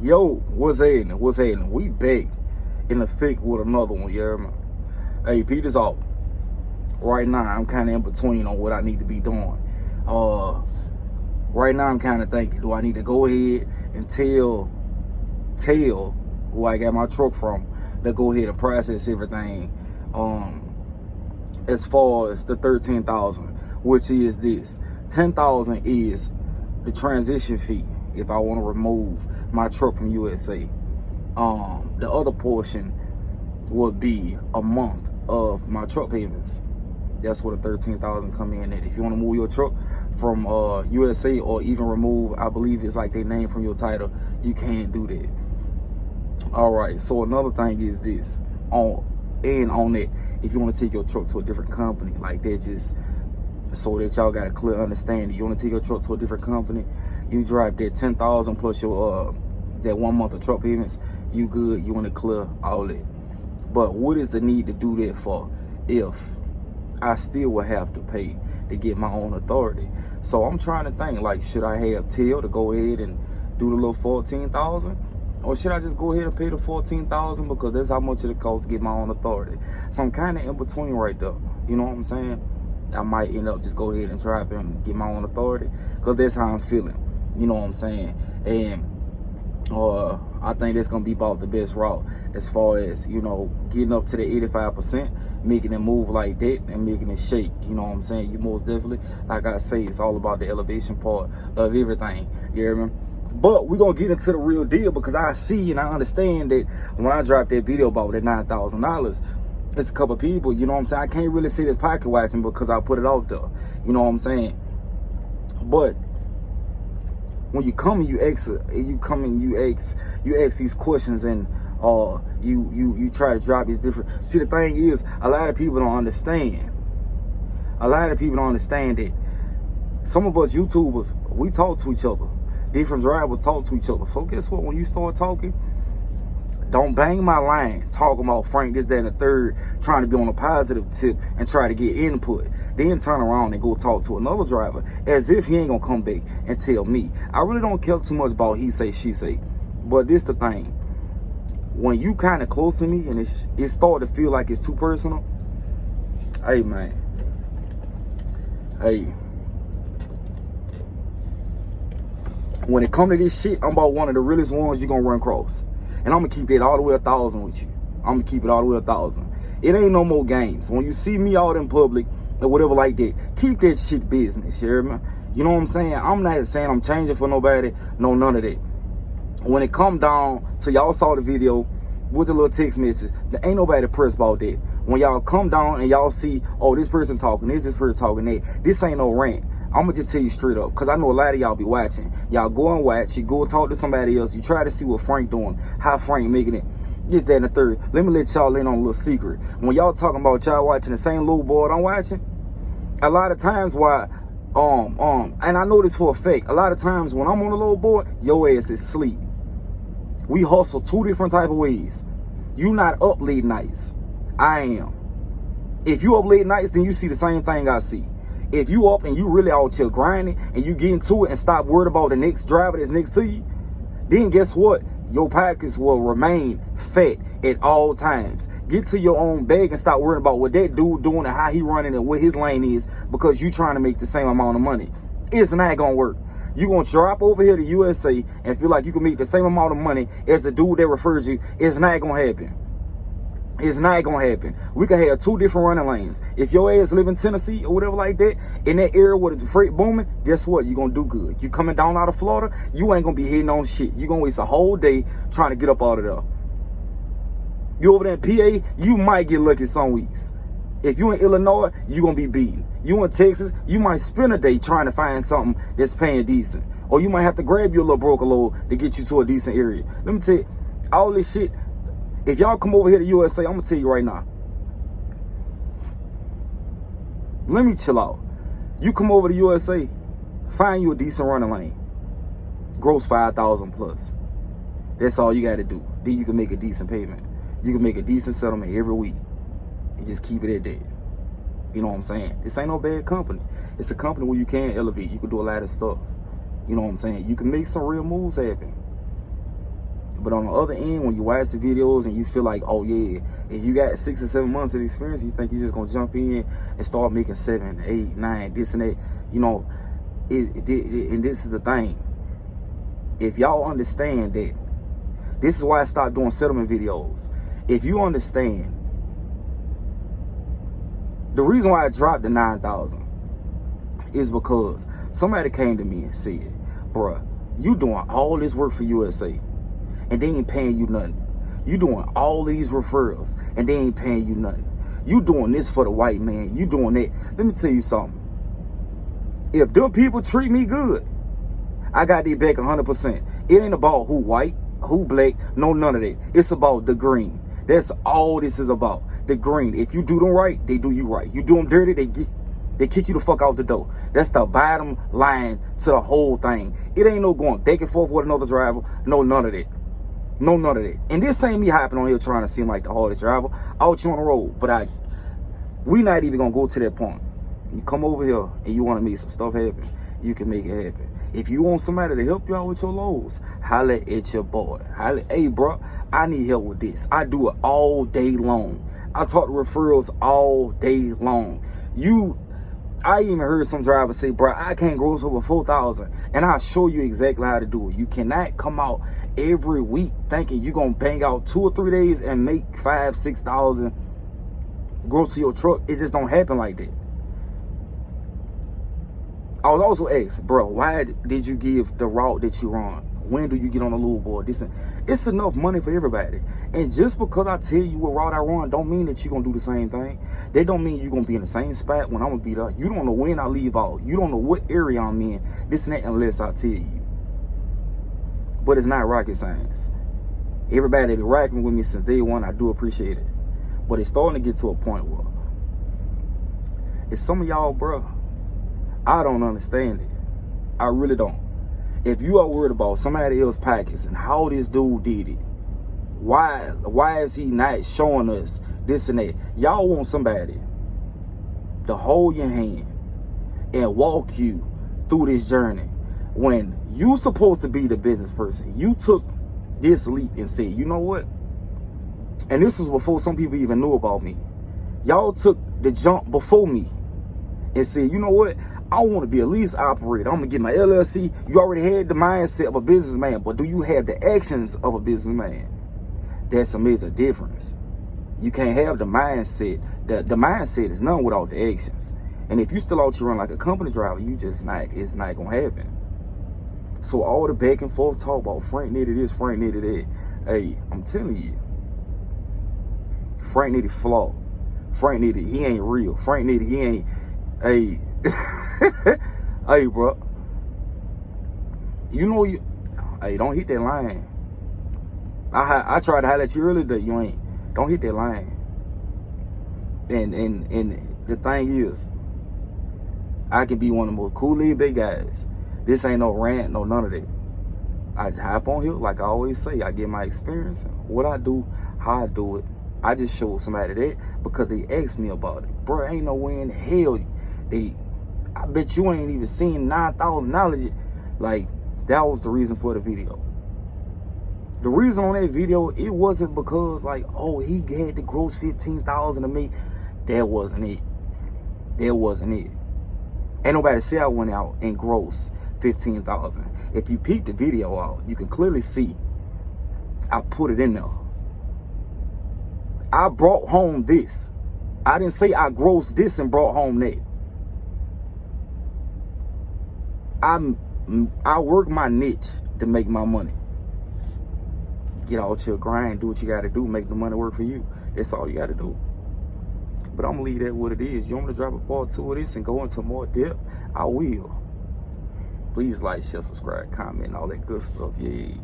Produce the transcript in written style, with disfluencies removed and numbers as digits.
Yo, what's happening? What's happening? We back in the thick with another one, you hear me? Hey, Peter's off. Right now, I'm kind of in between on what I need to be doing. Right now, I'm kind of thinking, do I need to go ahead and tell who I got my truck from to go ahead and process everything as far as the 13,000, which is this. 10,000 is the transition fee if I want to remove my truck from USA. The other portion would be a month of my truck payments. That's where the 13,000 come in at. If you want to move your truck from USA, or even remove, I believe it's like their name from your title, you can't do that. All right, so another thing is this. On that, if you want to take your truck to a different company, like that, just so that y'all got a clear understanding. You want to take your truck to a different company, you drive that 10,000 plus your that 1 month of truck payments, you good. You want to clear all that. But what is the need to do that for if I still will have to pay to get my own authority? So I'm trying to think, like, should I have Tail to go ahead and do the little 14,000, or should I just go ahead and pay the 14,000 because that's how much it costs to get my own authority? So I'm kind of in between right there. You know what I'm saying? I might end up just go ahead and drive and get my own authority because that's how I'm feeling. You know what I'm saying? And I think that's gonna be about the best route as far as, you know, getting up to the 85%, making it move like that and making it shake. You know what I'm saying? You most definitely, like I say, it's all about the elevation part of everything. You hear me? But we're gonna get into the real deal, because I see and I understand that when I dropped that video about that $9,000, it's a couple people, you know what I'm saying? I can't really see this pocket watching because I put it out there. You know what I'm saying? But when you come and you ask these questions, and you try to drop these different. See, the thing is, a lot of people don't understand. A lot of people don't understand that some of us YouTubers, we talk to each other. Different drivers talk to each other. So guess what? When you start talking, don't bang my line talking about Frank this, that, and the third, trying to be on a positive tip and try to get input. Then turn around and go talk to another driver as if he ain't gonna come back and tell me. I really don't care too much about he say, she say. But this the thing. When you kind of close to me and it start to feel like it's too personal, hey man, hey, when it come to this shit, I'm about one of the realest ones you're gonna run across. And I'm gonna keep it all the way 1,000 with you. I'm gonna keep it all the way 1,000. It ain't no more games. When you see me out in public or whatever like that, keep that shit business, you hear me? You know what I'm saying? I'm not saying I'm changing for nobody, no, none of that. When it come down to, y'all saw the video with the little text message, there ain't nobody pressed about that. When y'all come down and y'all see, oh, this person talking this person talking that, this ain't no rant. I'm gonna just tell you straight up, because I know a lot of y'all be watching. Y'all go and watch, you go and talk to somebody else, you try to see what Frank doing, how Frank making it, this, that, and the third. Let me let y'all in on a little secret. When y'all talking about y'all watching the same little board I'm watching, a lot of times why, and I know this for a fact, a lot of times when I'm on the little board, your ass is asleep. We hustle two different type of ways. You not up late nights. I am. If you up late nights, then you see the same thing I see. If you up and you really out here grinding and you get into it and stop worried about the next driver that's next to you, then guess what? Your pockets will remain fat at all times. Get to your own bag and stop worrying about what that dude doing and how he running and what his lane is, because you trying to make the same amount of money. It's not gonna work. You gonna drop over here to USA and feel like you can make the same amount of money as the dude that referred you. It's not gonna happen. It's not gonna happen. We can have two different running lanes. If your ass live in Tennessee or whatever like that, in that area where the freight booming, guess what? You're gonna do good. You coming down out of Florida, you ain't gonna be hitting on shit. You gonna waste a whole day trying to get up out of there. You over there in PA, you might get lucky some weeks. If you in Illinois, you gonna be beaten. You in Texas, you might spend a day trying to find something that's paying decent. Or you might have to grab your little broker load to get you to a decent area. Let me tell you, all this shit, if y'all come over here to USA, I'm gonna tell you right now. Let me chill out. You come over to USA, find you a decent running lane. Gross 5,000 plus. That's all you gotta do. Then you can make a decent payment. You can make a decent settlement every week. And just keep it at that. You know what I'm saying? This ain't no bad company. It's a company where you can elevate. You can do a lot of stuff. You know what I'm saying? You can make some real moves happen. But on the other end, when you watch the videos and you feel like, oh yeah, if you got 6 or 7 months of experience, you think you're just gonna jump in and start making 7, 8, 9, this and that, you know, and this is the thing. If y'all understand that, this is why I stopped doing settlement videos. If you understand, the reason why I dropped the 9,000 is because somebody came to me and said, bruh, you doing all this work for USA and they ain't paying you nothing. You doing all these referrals and they ain't paying you nothing. You doing this for the white man. You doing that. Let me tell you something. If them people treat me good, I got their back 100%. It ain't about who white, who black, no, none of that. It's about the green. That's all this is about. The green. If you do them right, they do you right. You do them dirty, they kick you the fuck out the door. That's the bottom line to the whole thing. It ain't no going back and forth with another driver. No, none of that. No, none of that. And this ain't me hopping on here trying to seem like the hardest driver out you on the road. But we not even gonna go to that point. You come over here and you want to make some stuff happen, you can make it happen. If you want somebody to help you out with your loads, holla at your boy. Holla, hey bro, I need help with this. I do it all day long. I talk to referrals all day long. I even heard some drivers say, bro, I can't gross over 4,000, and I'll show you exactly how to do it. You cannot come out every week thinking you're going to bang out 2 or 3 days and make 5,000, 6,000 gross to your truck. It just don't happen like that. I was also asked, bro, why did you give the route that you run? When do you get on the lube board? It's enough money for everybody. And just because I tell you what route I run, don't mean that you're going to do the same thing. That don't mean you're going to be in the same spot when I'm going to be there. You don't know when I leave out. You don't know what area I'm in. This and that unless I tell you. But it's not rocket science. Everybody that been rocking with me since day one, I do appreciate it. But it's starting to get to a point where it's some of y'all, bro, I don't understand it. I really don't. If you are worried about somebody else's pockets and how this dude did it, why is he not showing us this and that? Y'all want somebody to hold your hand and walk you through this journey when you supposed to be the business person. You took this leap and said, you know what? And this was before some people even knew about me. Y'all took the jump before me and said, you know what? I want to be a lease operator. I'm going to get my LLC. You already had the mindset of a businessman, but do you have the actions of a businessman? That's a major difference. You can't have the mindset. The mindset is none without the actions. And if you still out to run like a company driver, it's not going to happen. So all the back and forth talk about Frank Nitty this, Frank Nitty that. Hey, I'm telling you, Frank Nitty flawed. Frank Nitty, he ain't real. Frank Nitty, he ain't, hey, hey, bro. You know hey, don't hit that line. I tried to holler at you earlier that you ain't. Don't hit that line. And the thing is, I can be one of the most cool laid back guys. This ain't no rant, no none of that. I just hop on here, like I always say. I get my experience, what I do, how I do it. I just showed somebody that because they asked me about it. Bro, ain't no way in hell I bet you ain't even seen 9,000 knowledge. Like, that was the reason for the video. The reason on that video, it wasn't because like, oh, he had to gross 15,000 to me. That wasn't it. That wasn't it. Ain't nobody say I went out and grossed 15,000. If you peep the video out, you can clearly see I put it in there. I brought home this. I didn't say I grossed this and brought home that. I work my niche to make my money. Get out your grind, do what you got to do, make the money work for you. That's all you got to do. But I'm going to leave that what it is. You want me to drop a part 2 of this and go into more depth? I will. Please like, share, subscribe, comment, all that good stuff. Yeah.